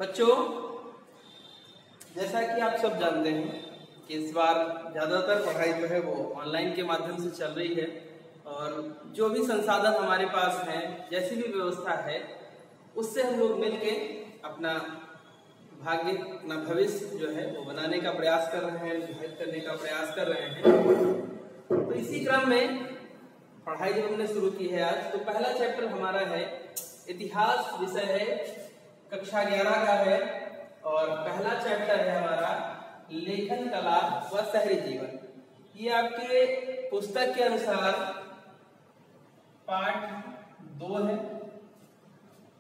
बच्चों, जैसा कि आप सब जानते हैं कि इस बार ज़्यादातर पढ़ाई जो है वो ऑनलाइन के माध्यम से चल रही है और जो भी संसाधन हमारे पास हैं, जैसी भी व्यवस्था है, उससे हम लोग मिलके अपना भाग्य, अपना भविष्य जो है वो बनाने का प्रयास कर रहे हैं, निर्धारित करने का प्रयास कर रहे हैं। तो इसी क्रम में पढ़ाई जब हमने शुरू की है आज, तो पहला चैप्टर हमारा है इतिहास विषय है, कक्षा 11 का है और पहला चैप्टर है हमारा लेखन कला व शहरी जीवन। ये आपके पुस्तक के अनुसार पाठ 2 है,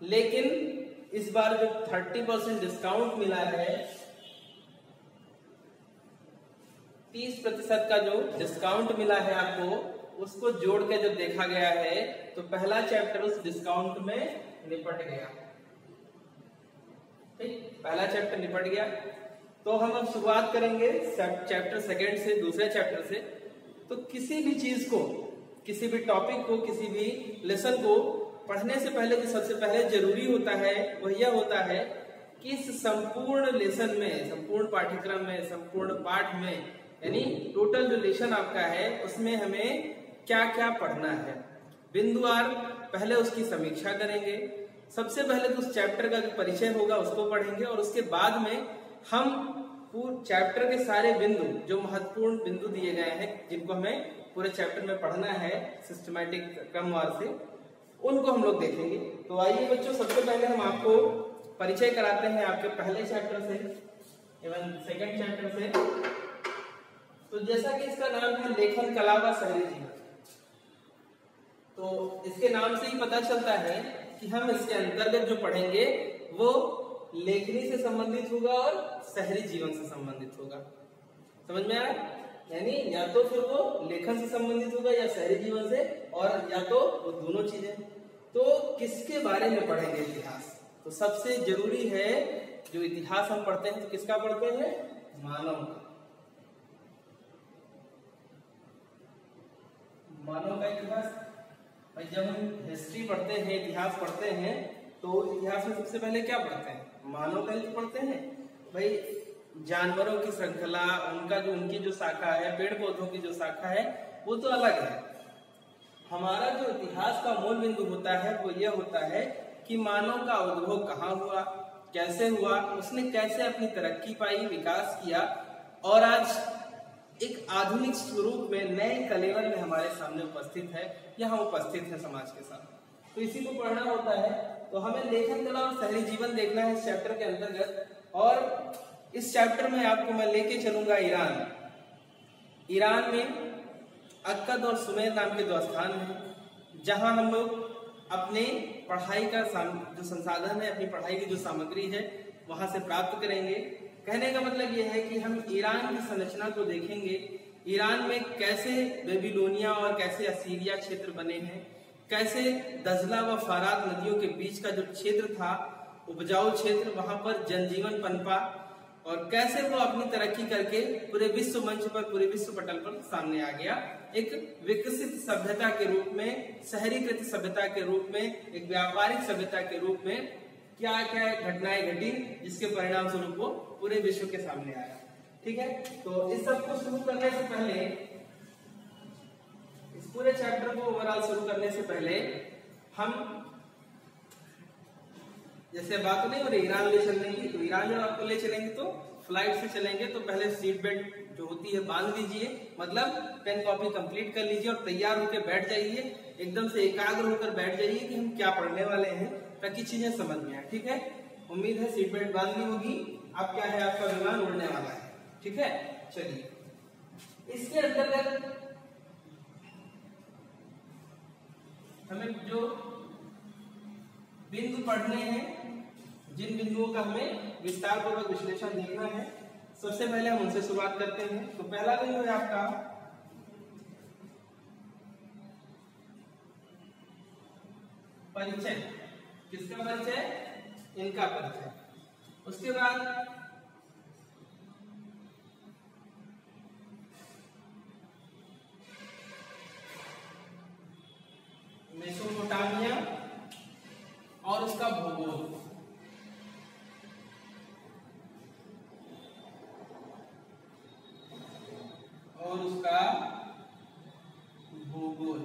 लेकिन इस बार जो 30% डिस्काउंट मिला है, 30% का जो डिस्काउंट मिला है आपको, उसको जोड़ के जब देखा गया है तो पहला चैप्टर उस डिस्काउंट में निपट गया। ठीक, पहला चैप्टर निपट गया। तो हम अब शुरुआत करेंगे चैप्टर सेकंड से, दूसरे चैप्टर से। तो किसी भी चीज को, किसी भी टॉपिक को, किसी भी लेसन को पढ़ने से पहले जो सबसे पहले जरूरी होता है वह यह होता है कि इस संपूर्ण लेसन में, संपूर्ण पाठ्यक्रम में, संपूर्ण पाठ में, यानी टोटल जो लेसन आपका है उसमें हमें क्या क्या पढ़ना है। बिंदुवार पहले उसकी समीक्षा करेंगे। सबसे पहले तो उस चैप्टर का जो परिचय होगा उसको पढ़ेंगे और उसके बाद में हम पूरे चैप्टर के सारे बिंदु, जो महत्वपूर्ण बिंदु दिए गए हैं जिनको हमें पूरे चैप्टर में पढ़ना है सिस्टमैटिक क्रमवार से, उनको हम लोग देखेंगे। तो आइए बच्चों, सबसे पहले हम आपको परिचय कराते हैं आपके पहले चैप्टर से एवं सेकंड चैप्टर से। तो जैसा कि इसका नाम है लेखन कला व शहरी जीवन, तो इसके नाम से ही पता चलता है कि हम इसके अंतर्गत जो पढ़ेंगे वो लेखनी से संबंधित होगा और शहरी जीवन से संबंधित होगा। समझ में आ रहा है? यानी या तो फिर वो लेखन से संबंधित होगा या शहरी जीवन से, और या तो वो दोनों चीजें। तो किसके बारे में पढ़ेंगे? इतिहास। तो सबसे जरूरी है, जो इतिहास हम पढ़ते हैं तो किसका पढ़ते हैं? मानव का। मानव का इतिहास। भाई जब हम हिस्ट्री पढ़ते हैं, इतिहास पढ़ते हैं, तो इतिहास में सबसे पहले क्या पढ़ते हैं? मानव का पढ़ते हैं। भाई जानवरों की श्रृंखला, उनकी जो शाखा है, पेड़ पौधों की जो शाखा है, वो तो अलग है। हमारा जो इतिहास का मूल बिंदु होता है वो यह होता है कि मानव का उद्भव कहाँ हुआ, कैसे हुआ, उसने कैसे अपनी तरक्की पाई, विकास किया और आज एक आधुनिक स्वरूप में, नए कलेवर में हमारे सामने उपस्थित है, यहाँ उपस्थित है समाज के साथ। तो इसी को पढ़ना होता है। तो हमें लेखन कला और शहरी जीवन देखना है इस चैप्टर के अंतर्गत। और इस चैप्टर में आपको मैं लेके चलूंगा ईरान। ईरान में अक्कद और सुमेर नाम के 2 स्थान हैं, जहां हम लोग अपने पढ़ाई का जो संसाधन है, अपनी पढ़ाई की जो सामग्री है, वहां से प्राप्त करेंगे। कहने का मतलब यह है कि हम ईरान की संरचना को देखेंगे। ईरान में कैसे बेबीलोनिया और कैसे असीरिया क्षेत्र बने हैं, कैसे दजला व फरात नदियों के बीच का जो क्षेत्र था, उपजाऊ क्षेत्र, वहां पर जनजीवन पनपा और कैसे वो अपनी तरक्की करके पूरे विश्व मंच पर, पूरे विश्व पटल पर सामने आ गया, एक विकसित सभ्यता के रूप में, शहरीकृत सभ्यता के रूप में, एक व्यापारिक सभ्यता के रूप में क्या क्या घटनाएं घटी, जिसके परिणाम स्वरूप वो पूरे विश्व के सामने आया। ठीक है, तो इस सब को शुरू करने से पहले, इस पूरे चैप्टर को ओवरऑल शुरू करने से पहले हम, जैसे बात नहीं हो रही ईरान ले चलने की, तो ईरान जब आपको ले चलेंगे तो फ्लाइट से चलेंगे, तो पहले सीट बेल्ट जो होती है बांध लीजिए, मतलब पेन कॉपी कंप्लीट कर लीजिए और तैयार होकर बैठ जाइए, एकदम से एकाग्र होकर बैठ जाइए कि हम क्या पढ़ने वाले हैं, ताकि चीजें समझ में आए। ठीक है, उम्मीद है सीट बेल्ट बांध ली होगी। अब क्या है, आपका विमान उड़ने वाला है। ठीक है, चलिए इसके अंतर्गत हमें जो बिंदु पढ़ने हैं, जिन बिंदुओं का हमें विस्तार पूर्वक विश्लेषण देखना है, सबसे पहले हम उनसे शुरुआत करते हैं। तो पहला बिंदु है आपका परिचय। किसका परिचय? इनका परिचय। उसके बाद मेसोपोटामिया और उसका भूगोल। और उसका भूगोल।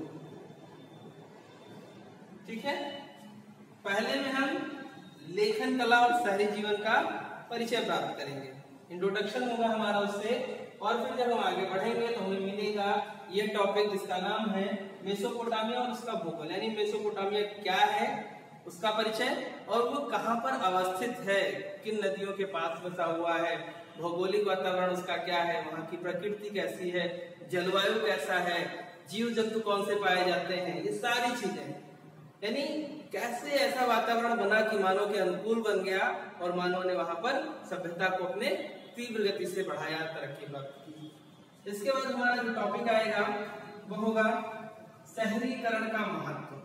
ठीक है, पहले में हम लेखन कला और शहरी जीवन का परिचय प्राप्त करेंगे, इंट्रोडक्शन होगा हमारा उससे, और फिर जब हम आगे बढ़ेंगे तो हमें मिलेगा ये टॉपिक जिसका नाम है मेसोपोटामिया और उसका भूगोल, यानी मेसोपोटामिया क्या है, उसका परिचय, और वो कहाँ पर अवस्थित है, किन नदियों के पास बसा हुआ है, भौगोलिक वातावरण उसका क्या है, वहाँ की प्रकृति कैसी है, जलवायु कैसा है, जीव जंतु कौन से पाए जाते हैं, ये सारी चीजें, यानी कैसे ऐसा वातावरण बना कि मानव के अनुकूल बन गया और मानव ने वहां पर सभ्यता को अपने तीव्र गति से बढ़ाया, तरक्की प्राप्त की। इसके बाद हमारा जो टॉपिक आएगा वो होगा शहरीकरण का महत्व।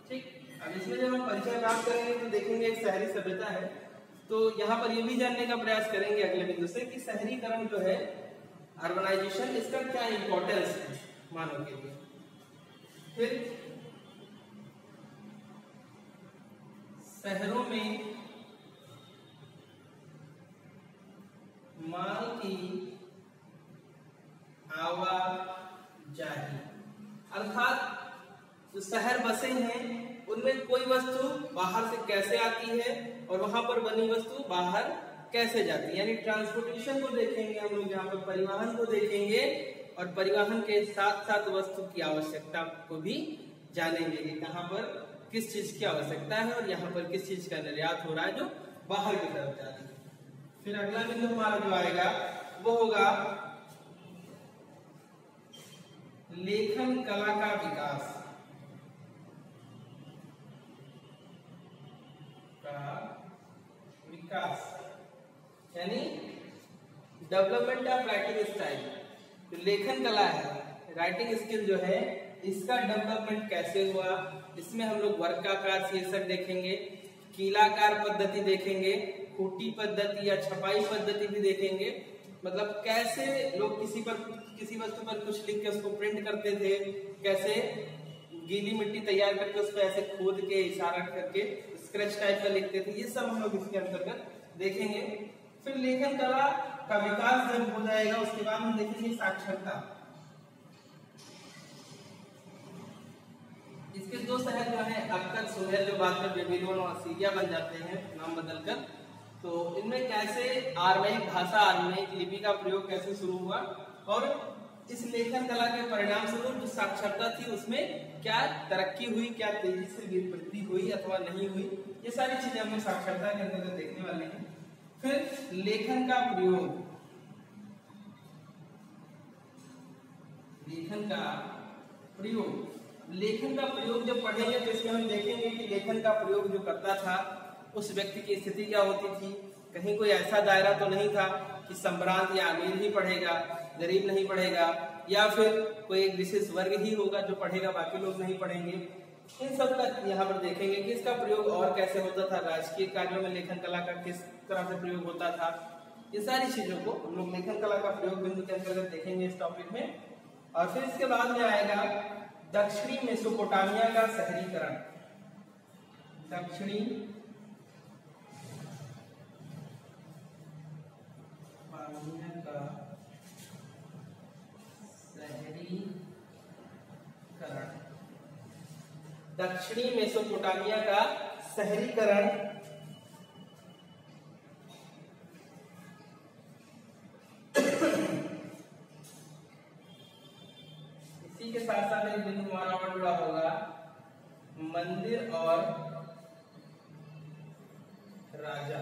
ठीक, अब इसमें जब हम परिचय प्राप्त करेंगे तो देखेंगे एक शहरी सभ्यता है, तो यहाँ पर ये भी जानने का प्रयास करेंगे अगले बिंदु से कि शहरीकरण जो है, अर्बनाइजेशन, इसका क्या इंपॉर्टेंस है मानव के लिए। फिर शहरों में माल की आवाजाही, अर्थात जो शहर बसे हैं उनमें कोई वस्तु बाहर से कैसे आती है और वहां पर बनी वस्तु बाहर कैसे जाती है, यानी ट्रांसपोर्टेशन को देखेंगे हम लोग, यहाँ पर परिवहन को देखेंगे, और परिवहन के साथ साथ वस्तु की आवश्यकता को भी जानेंगे कि कहाँ पर किस चीज की आवश्यकता है और यहाँ पर किस चीज का निर्यात हो रहा है जो बाहर की तरफ जा रही है। फिर अगला बिंदु हमारा जो आएगा वो होगा लेखन कला का विकास यानी डेवलपमेंट ऑफ राइटिंग स्टाइल। जो लेखन कला है, राइटिंग स्किल जो है, इसका डेवलपमेंट कैसे हुआ, इसमें हम लोग वर्गाकार शीर्षक देखेंगे, कीलाकार पद्धति देखेंगे, खूटी पद्धति या छपाई पद्धति भी देखेंगे, मतलब कैसे लोग किसी वस्तु पर कुछ लिख के उसको प्रिंट करते थे, कैसे गीली मिट्टी तैयार करके उस पर ऐसे खोद के इशारा करके स्क्रैच टाइप का लिखते थे, ये सब हम लोग इसके अंतर्गत देखेंगे। फिर लेखन कला का विकास जब हो जाएगा उसके बाद हम देखेंगे साक्षरता। इसके दो शहर जो है अक्कद सुमेर, जो बाद में बेबीलोन और सीरिया बन जाते हैं नाम बदलकर, तो इनमें कैसे आर्मेनिक भाषा, आर्मेनिक लिपि का प्रयोग कैसे शुरू हुआ, और इस लेखन कला के परिणाम स्वरूप जो साक्षरता थी उसमें क्या तरक्की हुई, क्या तेजी से वृद्धि हुई अथवा नहीं हुई, ये सारी चीजें हम साक्षरता के अंतर्गत देखने वाले हैं। फिर लेखन का प्रयोग, लेखन का प्रयोग जब पढ़ेंगे तो इसमें हम देखेंगे कि लेखन का प्रयोग जो करता था उस व्यक्ति की स्थिति क्या होती थी। कहीं कोई ऐसा दायरा तो नहीं था कि संभ्रांत या अमीर ही पढ़ेगा, गरीब नहीं पढ़ेगा, या फिर कोई एक विशेष वर्ग ही होगा जो पढ़ेगा, बाकी लोग नहीं पढ़ेंगे। इन सब का यहाँ पर देखेंगे कि इसका प्रयोग और कैसे होता था, राजकीय कार्यों में लेखन कला का किस तरह से प्रयोग होता था, ये सारी चीजों को हम लोग लेखन कला का प्रयोग बिंदु के अंतर्गत देखेंगे इस टॉपिक में। और फिर इसके बाद में आएगा दक्षिणी मेसोपोटामिया का शहरीकरण। दक्षिणी का शहरीकरण, दक्षिणी मेसोपोटामिया का शहरीकरण इसी के साथ साथ एक बिंदु हमारा और जुड़ा होगा मंदिर और राजा।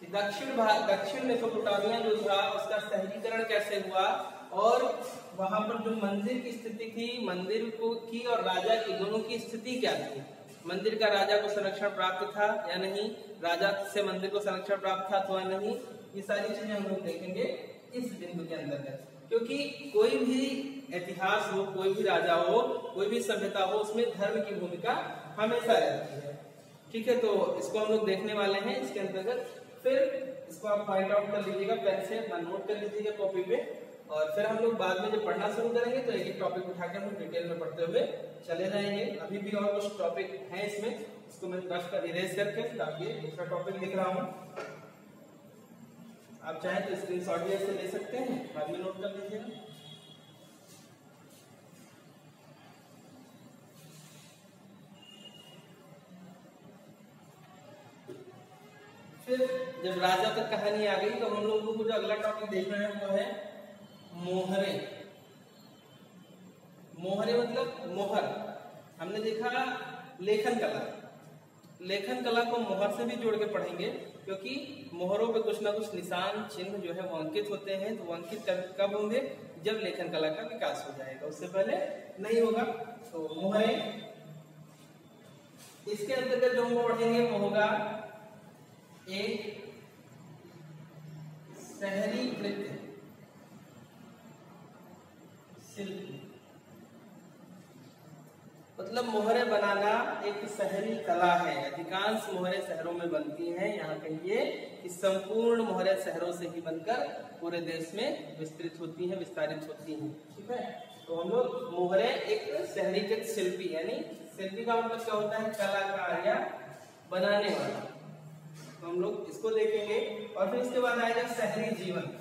दक्षिण मेसोपोटामिया जो था उसका शहरीकरण कैसे हुआ, और वहां पर जो मंदिर की स्थिति थी, मंदिर को की और राजा की दोनों की स्थिति क्या थी, मंदिर का राजा को संरक्षण प्राप्त था या नहीं, राजा से मंदिर को संरक्षण प्राप्त था अथवा नहीं, ये सारी चीजें हम लोग देखेंगे इस बिंदु के अंतर्गत। क्योंकि कोई भी इतिहास हो, कोई भी राजा हो, कोई भी सभ्यता हो, उसमें धर्म की भूमिका हमेशा रहती है। ठीक है, तो इसको हम लोग देखने वाले हैं इसके अंतर्गत। फिर इसको आप पॉइंट आउट कर लीजिएगा, पेन से अपना नोट कर लीजिएगा कॉपी पे, और फिर हम लोग बाद में जब पढ़ना शुरू करेंगे तो एक एक टॉपिक उठा के हम डिटेल में पढ़ते हुए चले जाएंगे। अभी भी और कुछ टॉपिक हैं इसमें, इसको मैं रफ कर इरेज करके फिर आप ये दूसरा टॉपिक लिख रहा हूँ। आप चाहें तो स्क्रीनशॉट भी ऐसे ले सकते हैं, बाद में नोट कर लीजिएगा। फिर जब राजा तक कहानी आ गई तो हम लोगों को जो अगला टॉपिक देखना है वो है मोहरे। मोहरे मतलब मोहर। हमने देखा लेखन कला, लेखन कला को मोहर से भी जोड़ के पढ़ेंगे, क्योंकि मोहरों पे कुछ ना कुछ निशान चिन्ह जो है वो अंकित होते हैं। तो वो अंकित कब होंगे? जब लेखन कला का विकास हो जाएगा, उससे पहले नहीं होगा। तो मोहरे, इसके अंतर्गत जो हम पढ़ेंगे वो होगा एक शहरीकृत शिल्प। मतलब मोहरे बनाना एक शहरी कला है। अधिकांश मोहरे शहरों में बनती हैं। यहाँ कहिए कि संपूर्ण मोहरे शहरों से ही बनकर पूरे देश में विस्तृत होती हैं, विस्तारित होती हैं। ठीक है, तो हम लोग मोहरे एक शहरीकृत शिल्पी, यानी शिल्पी का मतलब क्या होता है? कलाकार या बनाने वाला। तो हम लोग इसको देखेंगे। और फिर इसके बाद आएगा शहरी जीवन।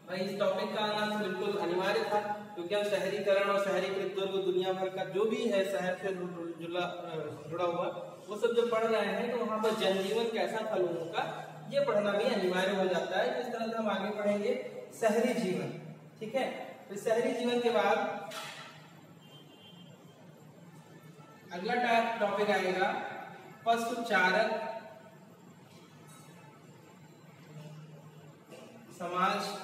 भाई इस टॉपिक का आना तो बिल्कुल अनिवार्य था, क्योंकि हम शहरीकरण और शहरीकृत को दुनिया भर का जो भी है शहर से जुड़ा हुआ वो सब जब पढ़ रहे हैं तो वहां पर जनजीवन कैसा था लोगों का, ये पढ़ना भी अनिवार्य हो जाता है। इस तरह से हम आगे पढ़ेंगे शहरी जीवन। ठीक है, तो शहरी जीवन के बाद अगला टॉपिक आएगा पशुचारक समाज।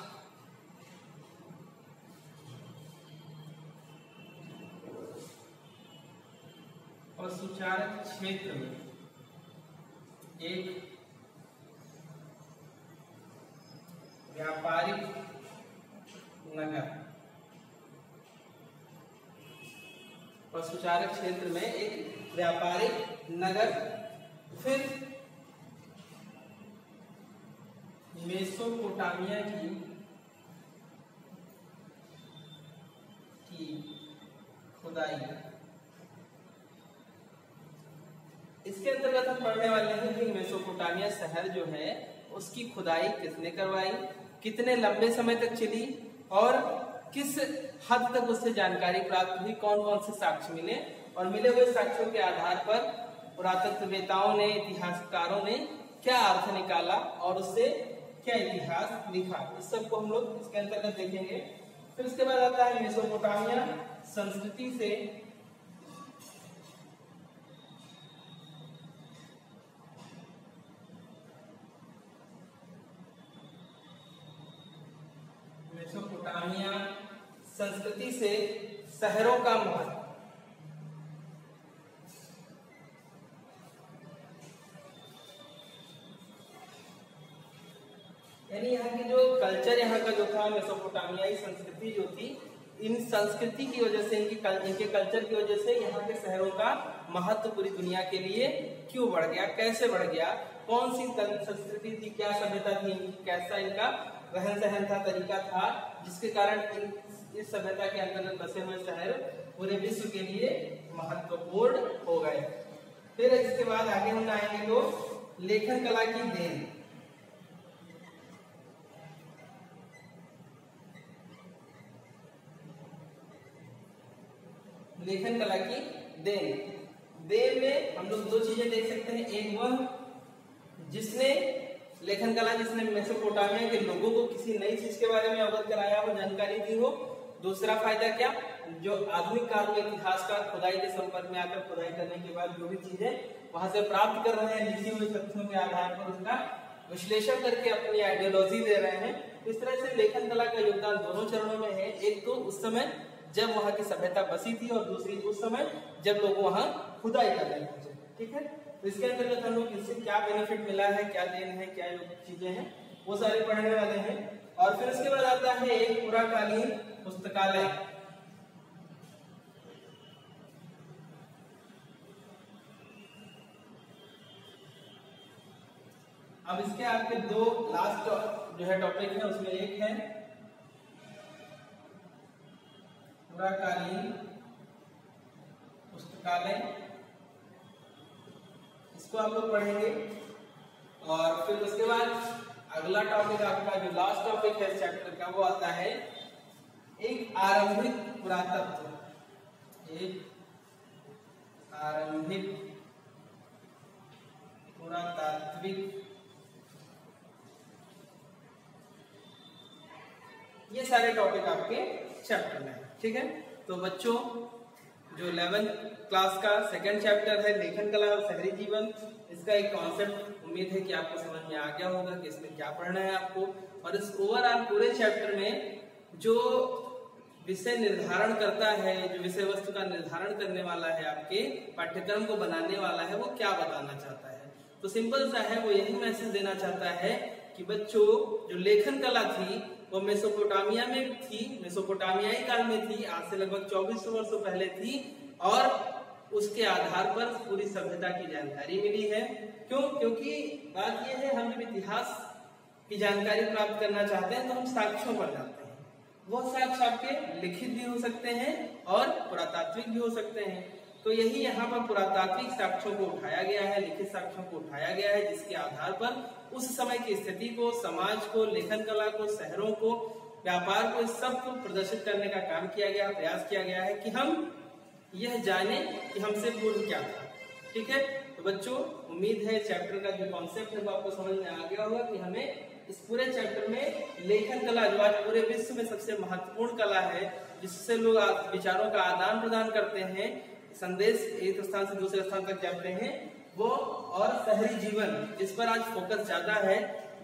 पशुचारक क्षेत्र में एक व्यापारिक नगर। पशुचारक क्षेत्र में एक व्यापारिक नगर। फिर मेसोपोटामिया की खुदाई। इसके अंतर्गत हम पढ़ने वाले हैं कि मेसोपोटामिया शहर जो है उसकी खुदाई किसने करवाई, कितने लंबे समय तक चली और किस हद तक उससे जानकारी प्राप्त हुई, कौन कौन से साक्ष्य मिले, और मिले हुए साक्ष्यों के आधार पर पुरातत्ववेताओं ने, इतिहासकारों ने क्या अर्थ निकाला और उससे क्या इतिहास लिखा। इस सब को हम लोग इसके अंतर्गत देखेंगे। फिर इसके बाद आता है मेसोपोटामिया संस्कृति से शहरों का महत्व। यानी यहाँ की जो कल्चर, यहाँ का जो था मेसोपोटामियाई संस्कृति जो थी, इन संस्कृति की वजह से, इनके कल्चर की वजह से यहाँ के शहरों का महत्व पूरी दुनिया के लिए क्यों बढ़ गया, कैसे बढ़ गया, कौन सी संस्कृति थी, क्या सभ्यता थी, कैसा इनका रहन सहन था, तरीका था, जिसके कारण इस सभ्यता के अंतर्गत बसे हुए शहर पूरे विश्व के लिए महत्वपूर्ण हो गए। फिर इसके बाद आगे हम आएंगे तो लेखन कला की देन। लेखन कला की देन में हम लोग दो चीजें देख सकते हैं। एक वह जिसने लेखन कला, जिसने मेसोपोटामिया के लोगों को किसी नई चीज के बारे में अवगत कराया हो, जानकारी दी हो। दूसरा फायदा क्या, जो आधुनिक काल में इतिहासकार खुदाई के संपर्क में आकर खुदाई करने के बाद जो भी चीजें वहां से प्राप्त कर रहे हैं, लिखी हुई तथ्यों के आधार पर उसका विश्लेषण करके अपनी आइडियोलॉजी दे रहे हैं। इस तरह से लेखन कला का योगदान दोनों चरणों में है। एक तो उस समय जब वहां की सभ्यता बसी थी, और दूसरी उस समय जब लोग वहां खुदाई कर रहे थे। ठीक है, तो इसके अंतर्गत हम लोग इससे क्या बेनिफिट मिला है, क्या देन है, क्या चीजें हैं, वो सारे पढ़ने वाले हैं। और फिर उसके बाद आता है एक पुराकालीन पुस्तकालय। अब इसके आपके दो लास्ट जो है टॉपिक है, उसमें एक है पुराकालीन कालें, इसको आप लोग पढ़ेंगे। और फिर उसके बाद अगला टॉपिक आपका जो लास्ट टॉपिक है चैप्टर का वो आता है एक आरंभिक पुरातत्व। एक आरंभिक पुरातात्विक, ये सारे टॉपिक आपके चैप्टर में है। ठीक है, तो बच्चों जो 11th क्लास का सेकंड चैप्टर है लेखन कला और शहरी जीवन, इसका एक कॉन्सेप्ट उम्मीद है कि आपको समझ में आ गया होगा कि इसमें क्या पढ़ना है आपको। और इस ओवरऑल पूरे चैप्टर में जो विषय निर्धारण करता है, जो विषय वस्तु का निर्धारण करने वाला है, आपके पाठ्यक्रम को बनाने वाला है, वो क्या बताना चाहता है। तो सिंपल सा है, वो यही मैसेज देना चाहता है कि बच्चों जो लेखन कला थी वो मेसोपोटामिया में थी, मेसोपोटामियाई काल में थी, आज से लगभग 2400 वर्षों पहले थी। और उसके आधार पर पूरी सभ्यता की जानकारी मिली है। क्यों? क्योंकि बात यह है, हम जब इतिहास की जानकारी प्राप्त करना चाहते हैं तो हम साक्ष्यों पर जाते हैं। वो साक्ष्य आपके लिखित भी हो सकते हैं और पुरातात्विक भी हो सकते हैं। तो यही यहाँ पर पुरातात्विक साक्ष्यों को उठाया गया है, लिखित साक्ष्यों को उठाया गया है, जिसके आधार पर उस समय की स्थिति को, समाज को, लेखन कला को, शहरों को, व्यापार को, इस सब को प्रदर्शित करने का काम किया गया, प्रयास किया गया है कि हम यह जाने कि हमसे पूर्व क्या था। ठीक है, तो बच्चों उम्मीद है चैप्टर का जो कॉन्सेप्ट है वो आपको समझ में आ गया होगा कि हमें इस पूरे चैप्टर में लेखन कला, जो आज पूरे विश्व में सबसे महत्वपूर्ण कला है, जिससे लोग विचारों का आदान प्रदान करते हैं, संदेश एक स्थान से दूसरे स्थान तक जाते हैं, वो, और शहरी जीवन जिस पर आज फोकस ज्यादा है,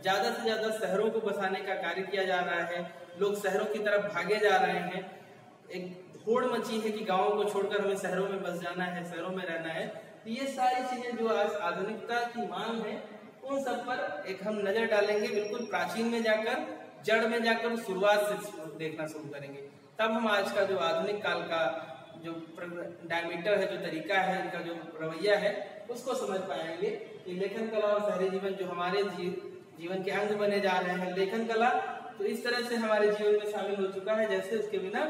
ज्यादा से ज्यादा शहरों को बसाने का कार्य किया जा रहा है, लोग शहरों की तरफ भागे जा रहे हैं, एक होड़ मची है कि गांवों को छोड़कर हमें शहरों में बस जाना है, शहरों में रहना है। तो ये सारी चीजें जो आज आधुनिकता की मांग है, उन सब पर एक हम नजर डालेंगे, बिल्कुल प्राचीन में जाकर, जड़ में जाकर, शुरुआत से देखना शुरू करेंगे। तब हम आज का जो आधुनिक काल का जो डायमीटर है, जो तरीका है, इनका जो रवैया है, उसको समझ पाएंगे कि लेखन कला और शहरी जीवन जो हमारे जीवन के अंग बने जा रहे हैं। लेखन कला तो इस तरह से हमारे जीवन में शामिल हो चुका है जैसे उसके बिना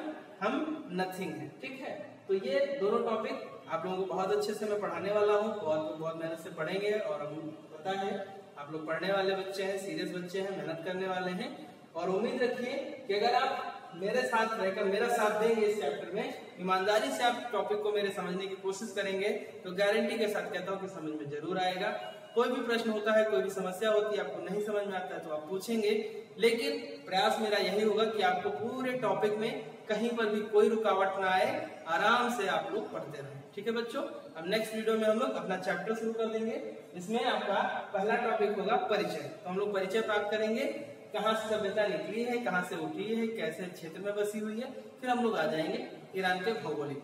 हम नथिंग है। ठीक है, तो ये दोनों टॉपिक आप लोगों को बहुत अच्छे से मैं पढ़ाने वाला हूँ, बहुत मेहनत से पढ़ेंगे। और हम पता है आप लोग पढ़ने वाले बच्चे हैं, सीरियस बच्चे हैं, मेहनत करने वाले हैं। और उम्मीद रखिए कि अगर आप मेरे साथ रहकर मेरा साथ देंगे इस चैप्टर में, ईमानदारी से आप टॉपिक को मेरे समझने की कोशिश करेंगे, तो गारंटी के साथ कहता हूँ कि समझ में जरूर आएगा। कोई भी प्रश्न होता है, कोई भी समस्या होती है, आपको नहीं समझ में आता है तो आप पूछेंगे, लेकिन प्रयास मेरा यही होगा कि आपको पूरे टॉपिक में कहीं पर भी कोई रुकावट ना आए, आराम से आप लोग पढ़ते रहें। ठीक है बच्चों, अब नेक्स्ट वीडियो में हम लोग अपना चैप्टर शुरू कर देंगे। इसमें आपका पहला टॉपिक होगा परिचय। तो हम लोग परिचय प्राप्त करेंगे, कहाँ से सभ्यता निकली है, कहाँ से उठी है, कैसे क्षेत्र में बसी हुई है। फिर हम लोग आ जाएंगे ईरान के भौगोलिक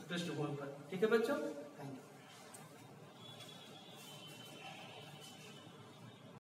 पृष्ठभूमि पर। ठीक है बच्चों।